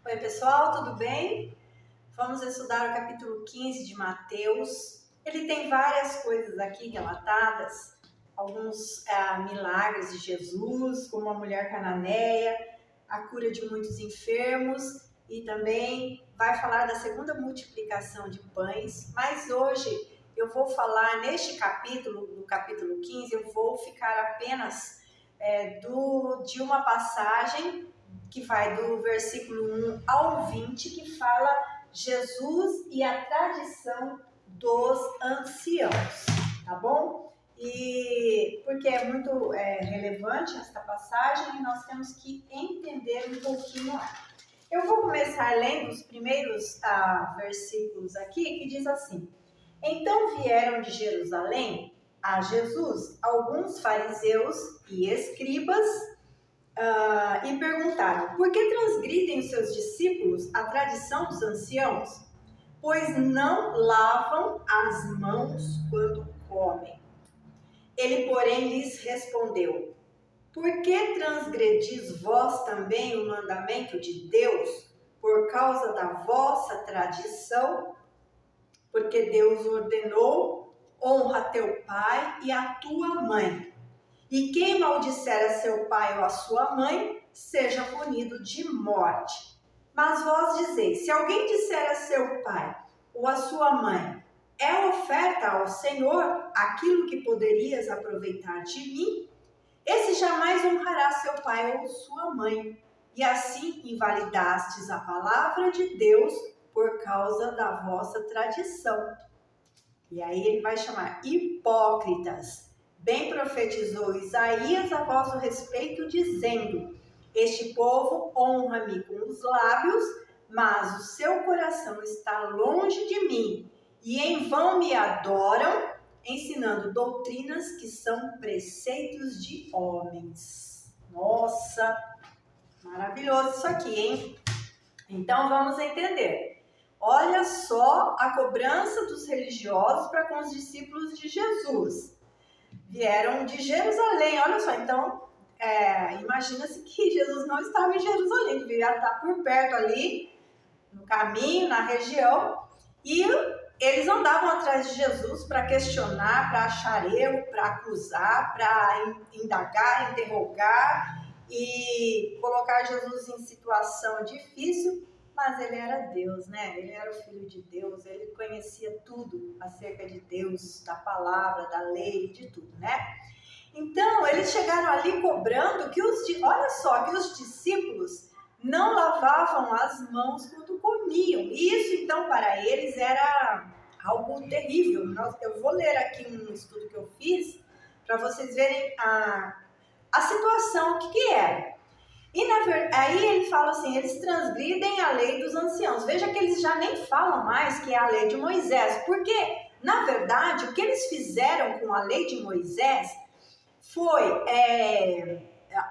Oi, pessoal, tudo bem? Vamos estudar o capítulo 15 de Mateus. Ele tem várias coisas aqui relatadas, alguns milagres de Jesus, como a mulher cananeia, a cura de muitos enfermos e também vai falar da segunda multiplicação de pães. Mas hoje eu vou falar neste capítulo, no capítulo 15, eu vou ficar apenas de uma passagem que vai do versículo 1 ao 20, que fala Jesus e a tradição dos anciãos, tá bom? E porque é muito relevante esta passagem, nós temos que entender um pouquinho ela. Eu vou começar lendo os primeiros versículos aqui, que diz assim: Então vieram de Jerusalém a Jesus alguns fariseus e escribas e perguntaram: por que transgridem os seus discípulos a tradição dos anciãos? Pois não lavam as mãos quando comem. Ele, porém, lhes respondeu: por que transgredis vós também o mandamento de Deus por causa da vossa tradição? Porque Deus ordenou: honra teu pai e a tua mãe. E quem maldisser a seu pai ou a sua mãe, seja punido de morte. Mas vós dizeis: se alguém disser a seu pai ou a sua mãe, é oferta ao Senhor aquilo que poderias aproveitar de mim, esse jamais honrará seu pai ou sua mãe. E assim invalidastes a palavra de Deus por causa da vossa tradição. E aí ele vai chamar hipócritas. Bem profetizou Isaías a vosso respeito, dizendo: este povo honra-me com os lábios, mas o seu coração está longe de mim, e em vão me adoram, ensinando doutrinas que são preceitos de homens. Nossa, maravilhoso isso aqui, hein? Então vamos entender. Olha só a cobrança dos religiosos para com os discípulos de Jesus. Vieram de Jerusalém, olha só, então imagina-se que Jesus não estava em Jerusalém, deveria estar por perto ali, no caminho, na região, e eles andavam atrás de Jesus para questionar, para achar erro, para acusar, para indagar, interrogar e colocar Jesus em situação difícil. Mas ele era Deus, né? Ele era o Filho de Deus, ele conhecia tudo acerca de Deus, da palavra, da lei, de tudo, né? Então, eles chegaram ali cobrando que olha só, que os discípulos não lavavam as mãos quando comiam. E isso, então, para eles era algo terrível. Eu vou ler aqui um estudo que eu fiz para vocês verem a situação, o que era. E aí ele fala assim, eles transgridem a lei dos anciãos. Veja que eles já nem falam mais que é a lei de Moisés, porque, na verdade, o que eles fizeram com a lei de Moisés foi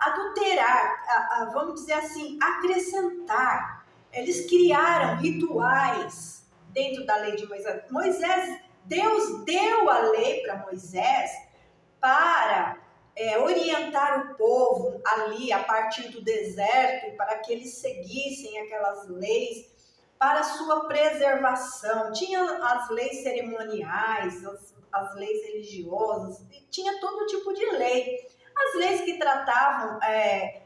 adulterar, vamos dizer assim, acrescentar. Eles criaram rituais dentro da lei de Moisés. Deus deu a lei para Moisés para orientar o povo ali a partir do deserto, para que eles seguissem aquelas leis para sua preservação. Tinha as leis cerimoniais, as leis religiosas, tinha todo tipo de lei. As leis que tratavam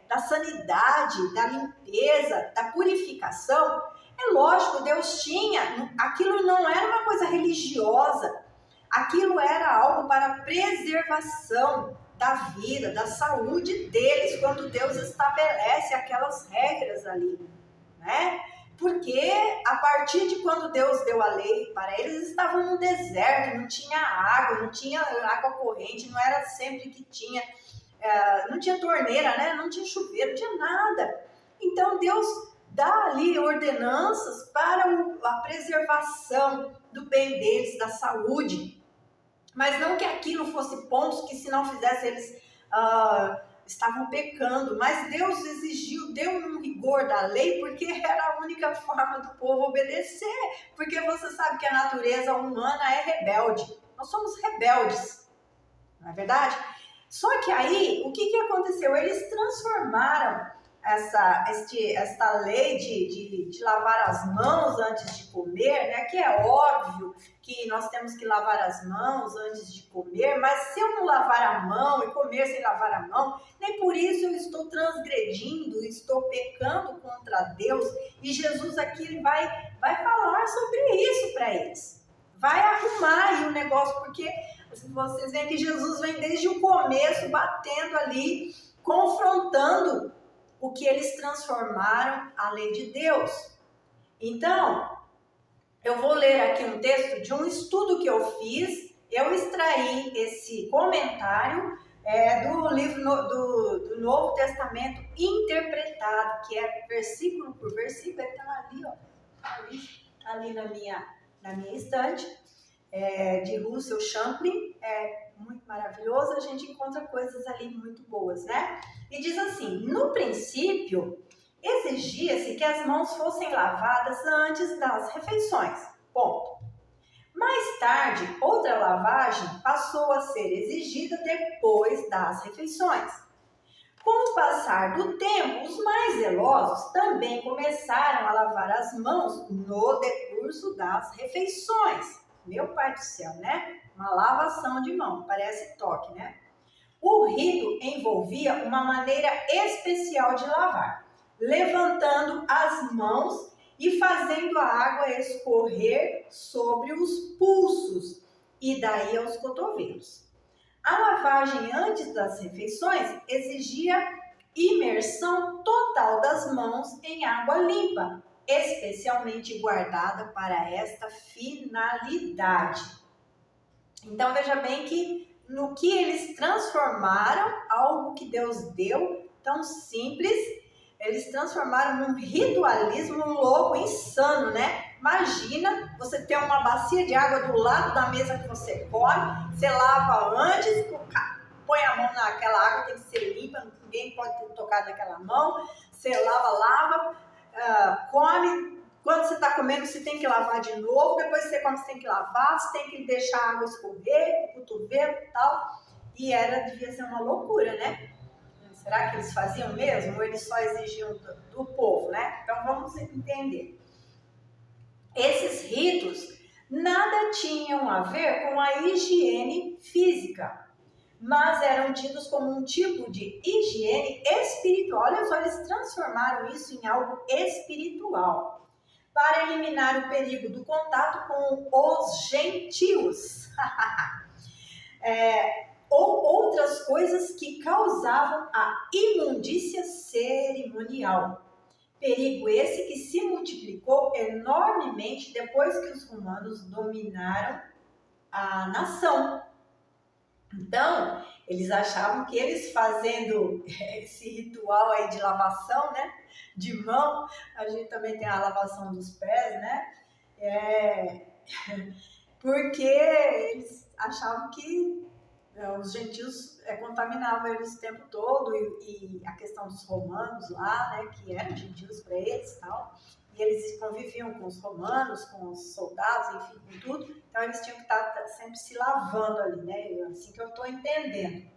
da sanidade, da limpeza, da purificação, é lógico, Deus tinha, aquilo não era uma coisa religiosa, aquilo era algo para preservação da vida, da saúde deles, quando Deus estabelece aquelas regras ali, né? Porque a partir de quando Deus deu a lei para eles, eles estavam no deserto, não tinha água, não tinha água corrente, não era sempre que tinha, não tinha torneira, né? Não tinha chuveiro, não tinha nada. Então Deus dá ali ordenanças para a preservação do bem deles, da saúde. Mas não que aquilo fosse pontos que se não fizesse eles estavam pecando. Mas Deus exigiu, deu um rigor da lei, porque era a única forma do povo obedecer. Porque você sabe que a natureza humana é rebelde. Nós somos rebeldes, não é verdade? Só que aí, o que aconteceu? Eles transformaram esta lei de lavar as mãos antes de comer, né? Que é óbvio que nós temos que lavar as mãos antes de comer, mas se eu não lavar a mão e comer sem lavar a mão, nem por isso eu estou transgredindo, estou pecando contra Deus. E Jesus aqui ele vai falar sobre isso para eles. Vai arrumar aí o negócio, porque vocês veem que Jesus vem desde o começo batendo ali, confrontando o que eles transformaram a lei de Deus. Então, eu vou ler aqui um texto de um estudo que eu fiz. Eu extraí esse comentário do livro do Novo Testamento interpretado, que é versículo por versículo. Ele está ali, ó, ali na minha estante, de Russell Champlin. É muito maravilhoso, a gente encontra coisas ali muito boas, né? E diz assim: no princípio, exigia-se que as mãos fossem lavadas antes das refeições. Ponto. Mais tarde, outra lavagem passou a ser exigida depois das refeições. Com o passar do tempo, os mais zelosos também começaram a lavar as mãos no decurso das refeições. Meu pai do céu, né? Uma lavação de mão, parece toque, né? O rito envolvia uma maneira especial de lavar, levantando as mãos e fazendo a água escorrer sobre os pulsos e daí aos cotovelos. A lavagem antes das refeições exigia imersão total das mãos em água limpa, especialmente guardada para esta finalidade. Então veja bem que no que eles transformaram algo que Deus deu, tão simples, eles transformaram num ritualismo louco, insano, né? Imagina você ter uma bacia de água do lado da mesa que você come, você lava antes, põe a mão naquela água, tem que ser limpa, ninguém pode ter tocado naquela mão, você lava, come. Quando você está comendo, você tem que lavar de novo, depois você come, você tem que lavar, você tem que deixar a água escorrer, o cotovelo e tal. E devia ser uma loucura, né? Será que eles faziam mesmo ou eles só exigiam do povo, né? Então vamos entender. Esses ritos nada tinham a ver com a higiene física, mas eram tidos como um tipo de higiene espiritual. Olha só, eles transformaram isso em algo espiritual, para eliminar o perigo do contato com os gentios. Ou outras coisas que causavam a imundícia cerimonial. Perigo esse que se multiplicou enormemente depois que os romanos dominaram a nação. Então, eles achavam que eles fazendo esse ritual aí de lavação, né, de mão, a gente também tem a lavação dos pés, né, porque eles achavam que os gentios contaminavam eles o tempo todo e a questão dos romanos lá, né, que eram gentios para eles e tal, e eles conviviam com os romanos, com os soldados, enfim, com tudo, então eles tinham que estar sempre se lavando ali, né, assim que eu estou entendendo.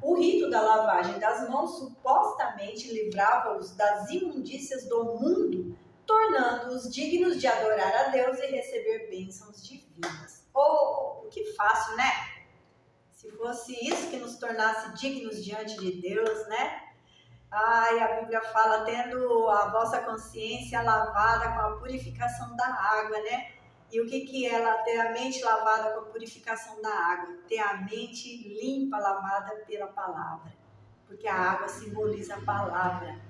O rito da lavagem das mãos supostamente livrava-os das imundícias do mundo, tornando-os dignos de adorar a Deus e receber bênçãos divinas. Oh, que fácil, né? Se fosse isso que nos tornasse dignos diante de Deus, né? Ai, a Bíblia fala, tendo a vossa consciência lavada com a purificação da água, né? E o que é ter a mente lavada com a purificação da água? Ter a mente limpa, lavada pela palavra. Porque a água simboliza a palavra.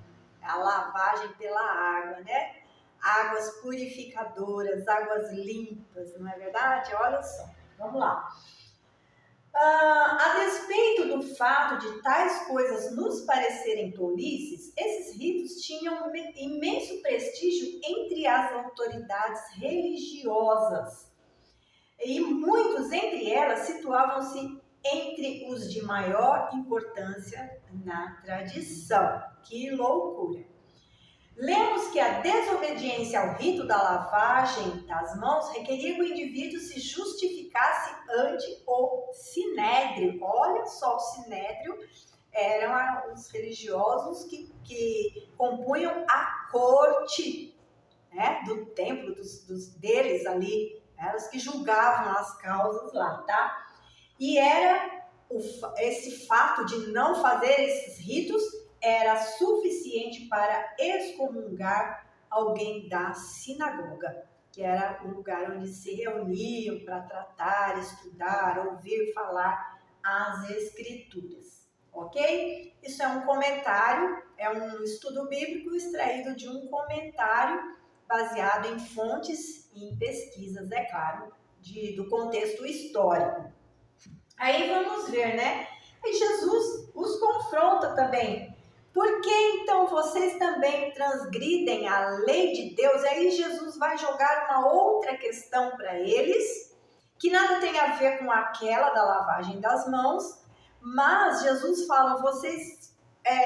A lavagem pela água, né? Águas purificadoras, águas limpas, não é verdade? Olha só, vamos lá. A despeito do fato de tais coisas nos parecerem tolices, esses ritos tinham imenso prestígio entre as autoridades religiosas. E muitos entre elas situavam-se entre os de maior importância na tradição. Que loucura! Lemos que a desobediência ao rito da lavagem das mãos requeria que o indivíduo se justificasse ante o sinédrio. Olha só, o sinédrio eram os religiosos que compunham a corte, né, do templo, deles ali, eram os que julgavam as causas lá, tá? E esse fato de não fazer esses ritos era suficiente para excomungar alguém da sinagoga, que era o lugar onde se reuniam para tratar, estudar, ouvir falar as escrituras, ok? Isso é um comentário, é um estudo bíblico extraído de um comentário baseado em fontes e em pesquisas, é claro, do contexto histórico. Aí vamos ver, né? E Jesus os confronta também. Por que então vocês também transgridem a lei de Deus? E aí Jesus vai jogar uma outra questão para eles, que nada tem a ver com aquela da lavagem das mãos, mas Jesus fala, vocês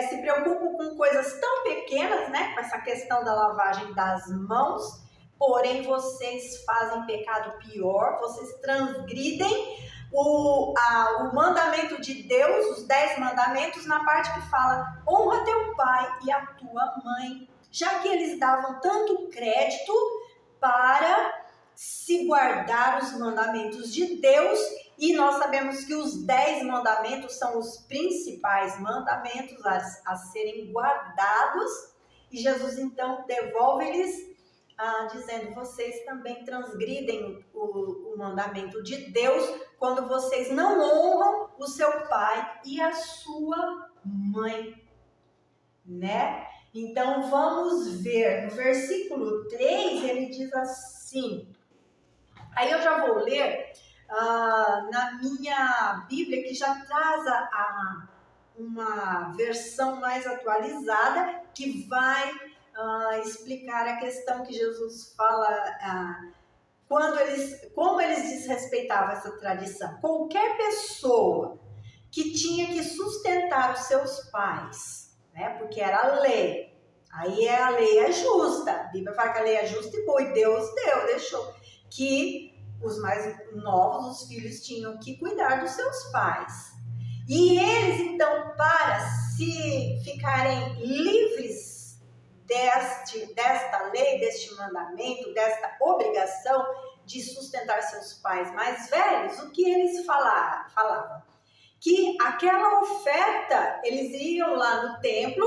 se preocupam com coisas tão pequenas, né? Com essa questão da lavagem das mãos, porém vocês fazem pecado pior, vocês transgridem o mandamento de Deus, os 10 mandamentos, na parte que fala honra teu pai e a tua mãe, já que eles davam tanto crédito para se guardar os mandamentos de Deus, e nós sabemos que os 10 mandamentos são os principais mandamentos a serem guardados, e Jesus então devolve-lhes dizendo, vocês também transgridem o mandamento de Deus quando vocês não honram o seu pai e a sua mãe, né? Então vamos ver, no versículo 3 ele diz assim, aí eu já vou ler na minha Bíblia, que já traz uma versão mais atualizada, que vai explicar a questão que Jesus fala, como eles desrespeitavam essa tradição. Qualquer pessoa que tinha que sustentar os seus pais, né, porque era a lei, aí a lei é justa, a Bíblia fala que a lei é justa e boa, e Deus deixou que os mais novos, os filhos, tinham que cuidar dos seus pais. E eles, então, para se ficarem livres desta lei, deste mandamento, desta obrigação de sustentar seus pais mais velhos, o que eles falavam? Que aquela oferta, eles iam lá no templo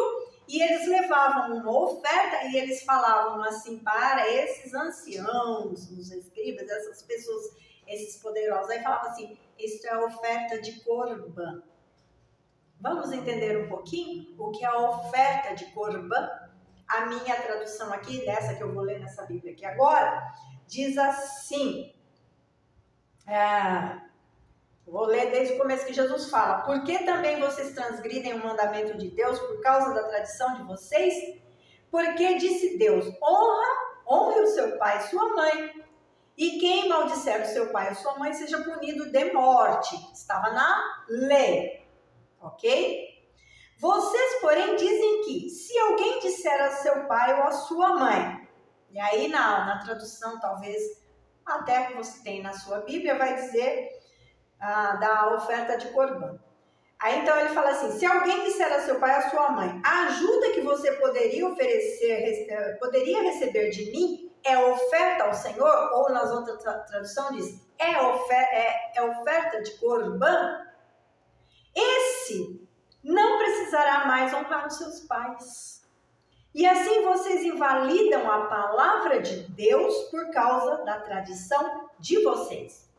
e eles levavam uma oferta e eles falavam assim para esses anciãos, os escribas, essas pessoas, esses poderosos, aí falavam assim, isso é a oferta de Corbã. Vamos entender um pouquinho o que é a oferta de Corbã? A minha tradução aqui, dessa que eu vou ler nessa Bíblia aqui agora, diz assim, vou ler desde o começo que Jesus fala, por que também vocês transgridem o mandamento de Deus por causa da tradição de vocês? Porque disse Deus, honre o seu pai e sua mãe, e quem maldisser o seu pai ou sua mãe seja punido de morte. Estava na lei, ok? Vocês, porém, dizem que se alguém disser a seu pai ou a sua mãe, e aí na tradução, talvez até que você tem na sua Bíblia, vai dizer da oferta de Corbã. Aí então ele fala assim, se alguém disser a seu pai ou a sua mãe, a ajuda que você poderia receber de mim é oferta ao Senhor, ou nas outras traduções diz, é oferta de Corbã, esse não precisará mais honrar os seus pais. E assim vocês invalidam a palavra de Deus por causa da tradição de vocês.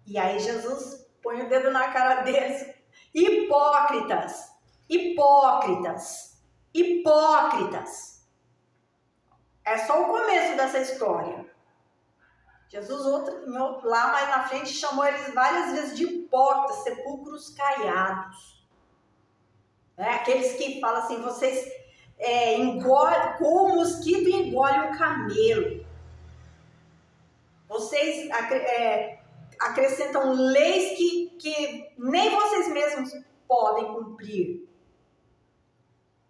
E aí Jesus põe o dedo na cara deles. Hipócritas, hipócritas, hipócritas. É só o começo dessa história. Jesus, lá mais na frente, chamou eles várias vezes de hipócritas, sepulcros caiados. Aqueles que falam assim, vocês com o mosquito engolem o camelo. Vocês acrescentam leis que nem vocês mesmos podem cumprir.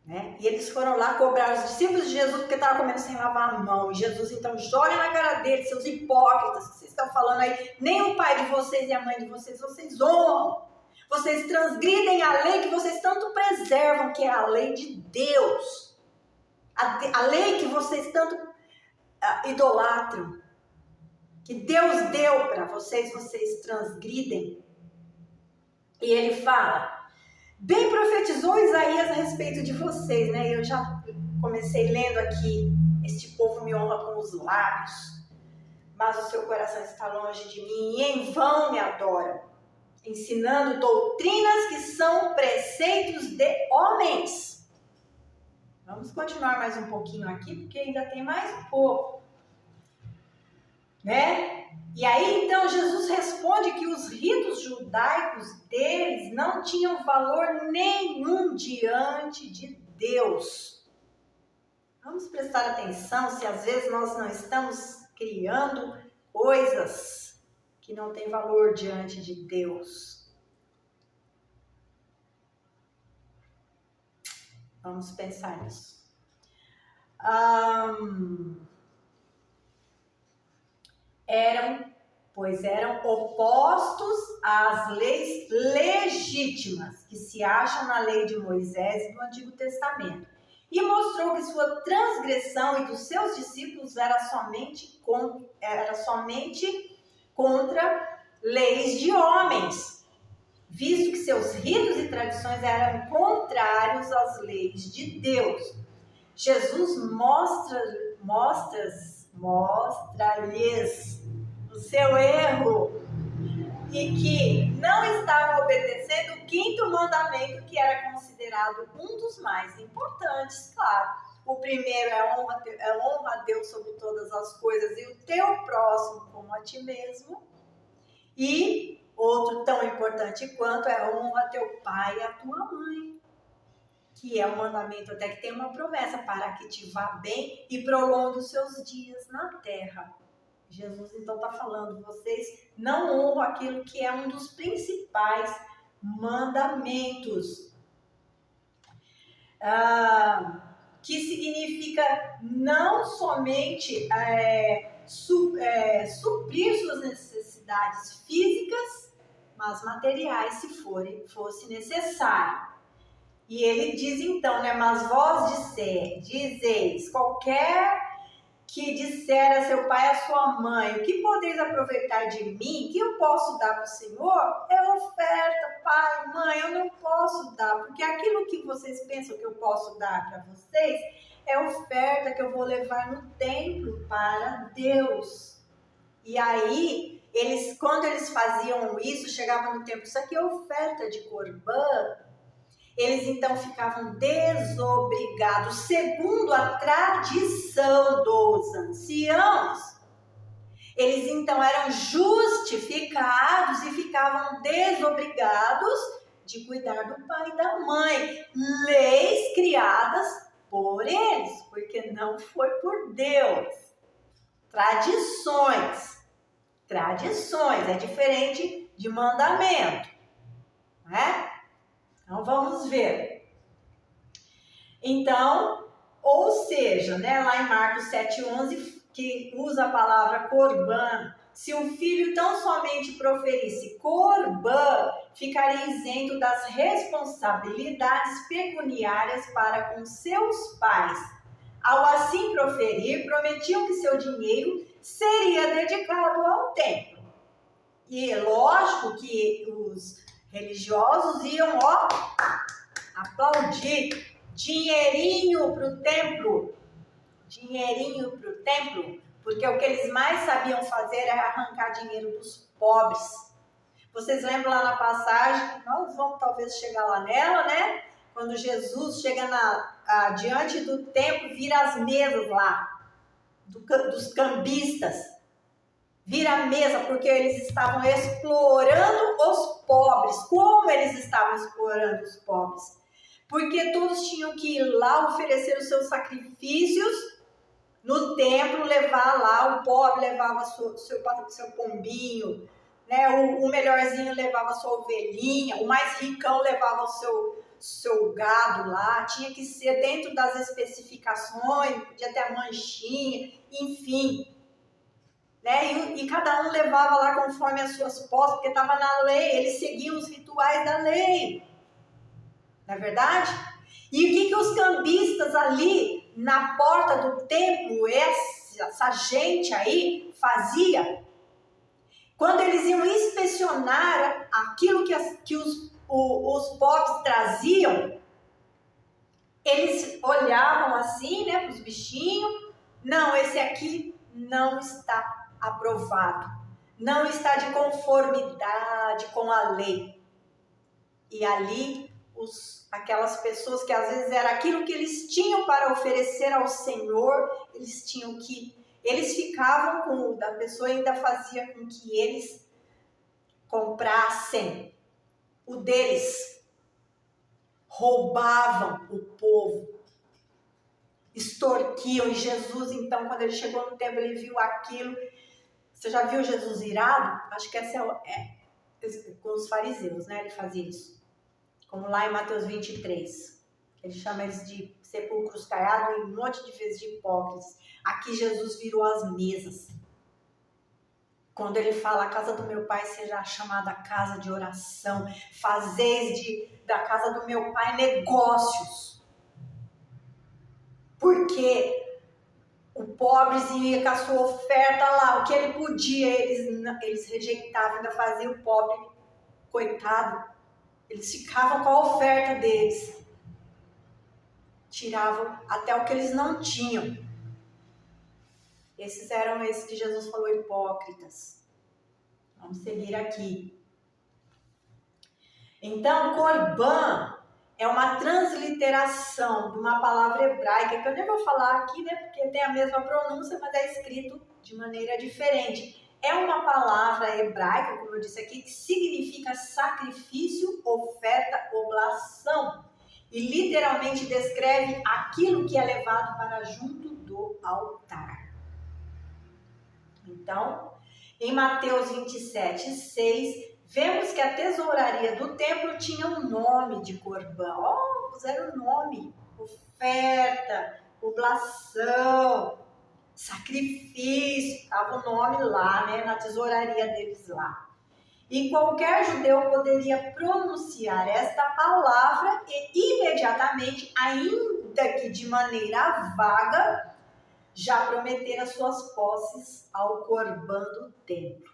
Né? E eles foram lá cobrar os discípulos de Jesus porque estavam comendo sem lavar a mão. E Jesus então joga na cara deles, seus hipócritas que vocês estão falando aí, nem o pai de vocês e a mãe de vocês honram. Vocês transgridem a lei que vocês tanto preservam, que é a lei de Deus. A lei que vocês tanto idolatram, que Deus deu para vocês, vocês transgridem. E ele fala, bem profetizou Isaías a respeito de vocês, né? Eu já comecei lendo aqui, este povo me honra com os lábios, mas o seu coração está longe de mim e em vão me adoram, ensinando doutrinas que são preceitos de homens. Vamos continuar mais um pouquinho aqui, porque ainda tem mais um pouco, né? E aí, então, Jesus responde que os ritos judaicos deles não tinham valor nenhum diante de Deus. Vamos prestar atenção se às vezes nós não estamos criando coisas que não têm valor diante de Deus. Vamos pensar nisso. Eram opostos às leis legítimas que se acham na lei de Moisés e do Antigo Testamento. E mostrou que sua transgressão e dos seus discípulos era somente contra leis de homens, visto que seus ritos e tradições eram contrários às leis de Deus. Jesus mostra-lhes o seu erro e que não estavam obedecendo o 5º mandamento, que era considerado um dos mais importantes, claro. O primeiro é honra a Deus sobre todas as coisas e o teu próximo como a ti mesmo. E outro tão importante quanto é honra a teu pai e a tua mãe, que é um mandamento até que tem uma promessa para que te vá bem e prolongue os seus dias na terra. Jesus então está falando, vocês não honram aquilo que é um dos principais mandamentos, que significa não somente suprir suas necessidades físicas, mas materiais, se fosse necessário. E ele diz então, né, mas vós dizeis, qualquer que disser a seu pai e a sua mãe, o que podeis aproveitar de mim, que eu posso dar para o Senhor, é oferta, pai, mãe, eu não posso dar, porque aquilo que vocês pensam que eu posso dar para vocês, é oferta que eu vou levar no templo para Deus. E aí, quando eles faziam isso, chegavam no templo, isso aqui é oferta de corbã, eles então ficavam desobrigados, segundo a tradição dos anciãos. Eles então eram justificados e ficavam desobrigados de cuidar do pai e da mãe. Leis criadas por eles, porque não foi por Deus. Tradições, é diferente de mandamento, não é? Então, vamos ver. Então, ou seja, né, lá em Marcos 7,11, que usa a palavra corbã, se um filho tão somente proferisse corbã, ficaria isento das responsabilidades pecuniárias para com seus pais. Ao assim proferir, prometiam que seu dinheiro seria dedicado ao templo. E é lógico que os religiosos iam, aplaudir. Dinheirinho para o templo, porque o que eles mais sabiam fazer era arrancar dinheiro dos pobres. Vocês lembram lá na passagem, nós vamos talvez chegar lá nela, né? Quando Jesus chega diante do templo, vira as mesas lá, dos cambistas. Vira a mesa, porque eles estavam explorando os pobres. Como eles estavam explorando os pobres? Porque todos tinham que ir lá oferecer os seus sacrifícios no templo, levar lá, o pobre levava seu pombinho, né? O melhorzinho levava sua ovelhinha, o mais ricão levava o seu gado lá, tinha que ser dentro das especificações, podia ter a manchinha, enfim. Né? E cada um levava lá conforme as suas posses, porque estava na lei, eles seguiam os rituais da lei. não é verdade? E o que os cambistas ali na porta do templo, essa gente aí fazia? Quando eles iam inspecionar aquilo que os pobres traziam, eles olhavam assim, né, para os bichinhos. Não, esse aqui não está aprovado. Não está de conformidade com a lei. E ali, aquelas pessoas que às vezes era aquilo que eles tinham para oferecer ao Senhor, eles ficavam a pessoa ainda fazia com que eles comprassem o deles, roubavam o povo, extorquiam. E Jesus, então, quando ele chegou no templo, ele viu aquilo. Você já viu Jesus irado? Acho que essa com os fariseus, né? Ele fazia isso. Como lá em Mateus 23. Ele chama eles de sepulcros caiados e um monte de vezes de hipócritas. Aqui Jesus virou as mesas. Quando ele fala, a casa do meu pai seja chamada casa de oração. Fazeis da casa do meu pai negócios. Porque o pobrezinho ia com a sua oferta lá, o que ele podia, eles rejeitavam, ainda faziam o pobre, coitado. Eles ficavam com a oferta deles. Tiravam até o que eles não tinham. Esses eram esses que Jesus falou, hipócritas. Vamos seguir aqui. Então, Corban é uma transliteração de uma palavra hebraica, que eu nem vou falar aqui, né, porque tem a mesma pronúncia, mas é escrito de maneira diferente. É uma palavra hebraica, como eu disse aqui, que significa sacrifício, oferta, oblação. E literalmente descreve aquilo que é levado para junto do altar. Então, em Mateus 27, 6, vemos que a tesouraria do templo tinha um nome de Corban. Puseram o nome, oferta, oblação, sacrifício, estava o nome lá, né, na tesouraria deles lá. E qualquer judeu poderia pronunciar esta palavra e imediatamente, ainda que de maneira vaga, já prometer as suas posses ao Corban do templo.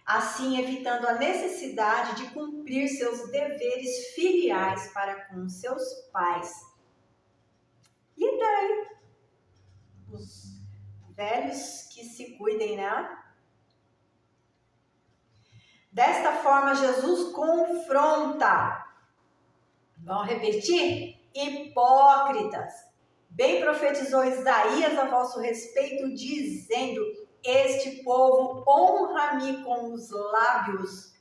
Assim, evitando a necessidade de cumprir seus deveres filiais para com seus pais. E daí? Os velhos que se cuidem, né? Desta forma, Jesus confronta. Vamos repetir? Hipócritas. Bem profetizou Isaías a vosso respeito, dizendo: este povo honra-me com os lábios,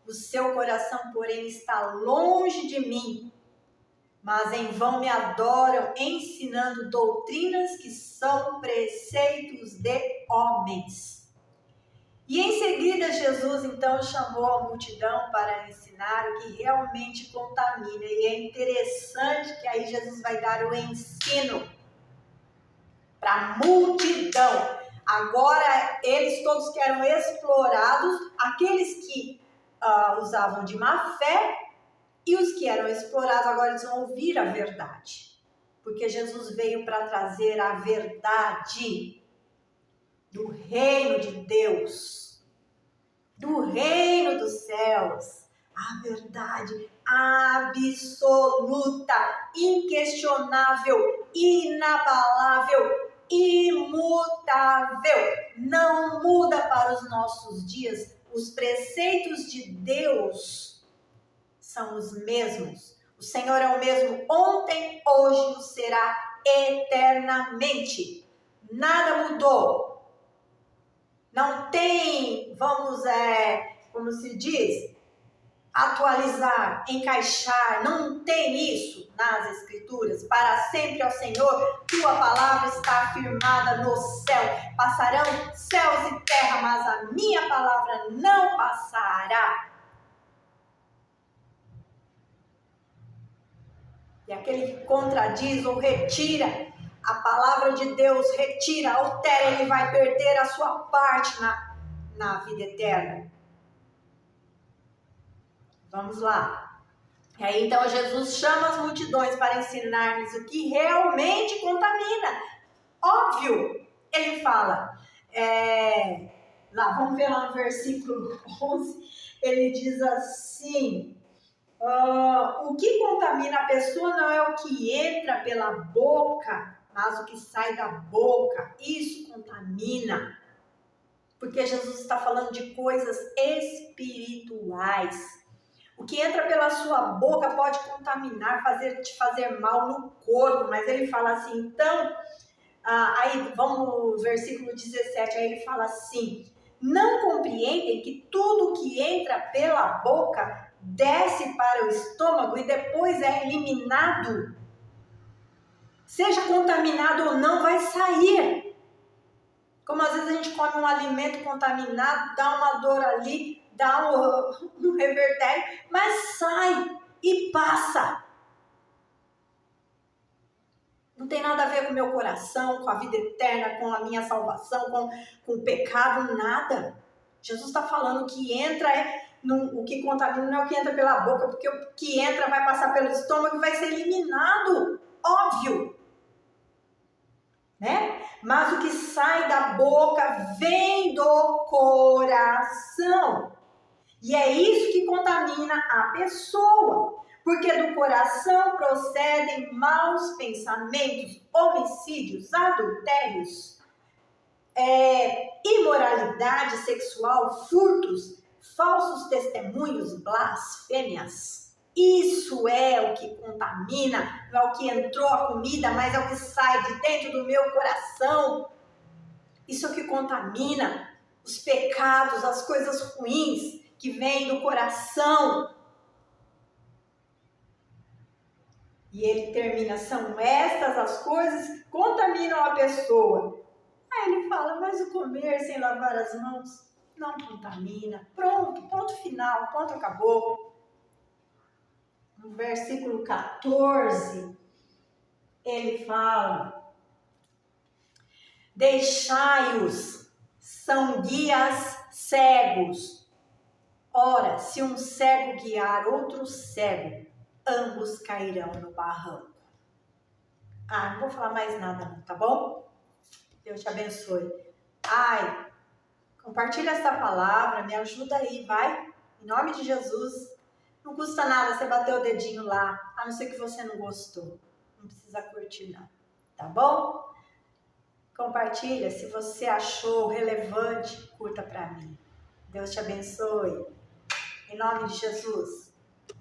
o seu coração, porém, está longe de mim. Mas em vão me adoram, ensinando doutrinas que são preceitos de homens. E em seguida, Jesus, então, chamou a multidão para ensinar o que realmente contamina. E é interessante que aí Jesus vai dar o ensino para a multidão. Agora, eles todos que eram explorados, aqueles que usavam de má fé, e os que eram explorados, agora eles vão ouvir a verdade. Porque Jesus veio para trazer a verdade do reino de Deus, do reino dos céus, a verdade absoluta, inquestionável, inabalável, imutável, não muda para os nossos dias. Os preceitos de Deus são os mesmos. O Senhor é o mesmo ontem, hoje e será eternamente. Nada mudou. Não tem, como se diz, atualizar, encaixar, não tem isso nas Escrituras. Para sempre ao Senhor, tua palavra está afirmada no céu. Passarão céus e terra, mas a minha palavra não passará. E aquele que contradiz ou retira a palavra de Deus, retira, altera, ele vai perder a sua parte na vida eterna. Vamos lá. E aí então Jesus chama as multidões para ensinar-lhes o que realmente contamina. Óbvio, ele fala, vamos ver lá no versículo 11, ele diz assim, o que contamina a pessoa não é o que entra pela boca, mas o que sai da boca, isso contamina. Porque Jesus está falando de coisas espirituais. O que entra pela sua boca pode contaminar, te fazer mal no corpo, mas ele fala assim, então, aí vamos no versículo 17, aí ele fala assim, não compreendem que tudo que entra pela boca desce para o estômago e depois é eliminado? Seja contaminado ou não, vai sair. Como às vezes a gente come um alimento contaminado, dá uma dor ali, dá um revertério, mas sai e passa. Não tem nada a ver com o meu coração, com a vida eterna, com a minha salvação, com o pecado, nada. Jesus está falando que entra, o que contamina não é o que entra pela boca, porque o que entra vai passar pelo estômago e vai ser eliminado. Óbvio. Né? Mas o que sai da boca vem do coração. E é isso que contamina a pessoa. Porque do coração procedem maus pensamentos, homicídios, adultérios, imoralidade sexual, furtos, falsos testemunhos, blasfêmias. Isso é o que contamina, não é o que entrou a comida, mas é o que sai de dentro do meu coração. Isso é o que contamina os pecados, as coisas ruins que vêm do coração. E ele termina, são estas as coisas que contaminam a pessoa. Aí ele fala, mas o comer sem lavar as mãos não contamina. Pronto, ponto final, ponto acabou. No versículo 14, ele fala, deixai-os, são guias cegos. Ora, se um cego guiar outro cego, ambos cairão no barranco. Não vou falar mais nada não, tá bom? Deus te abençoe. Compartilha essa palavra, me ajuda aí, vai? Em nome de Jesus. Não custa nada você bater o dedinho lá, a não ser que você não gostou. Não precisa curtir não, tá bom? Compartilha, se você achou relevante, curta para mim. Deus te abençoe. Em nome de Jesus.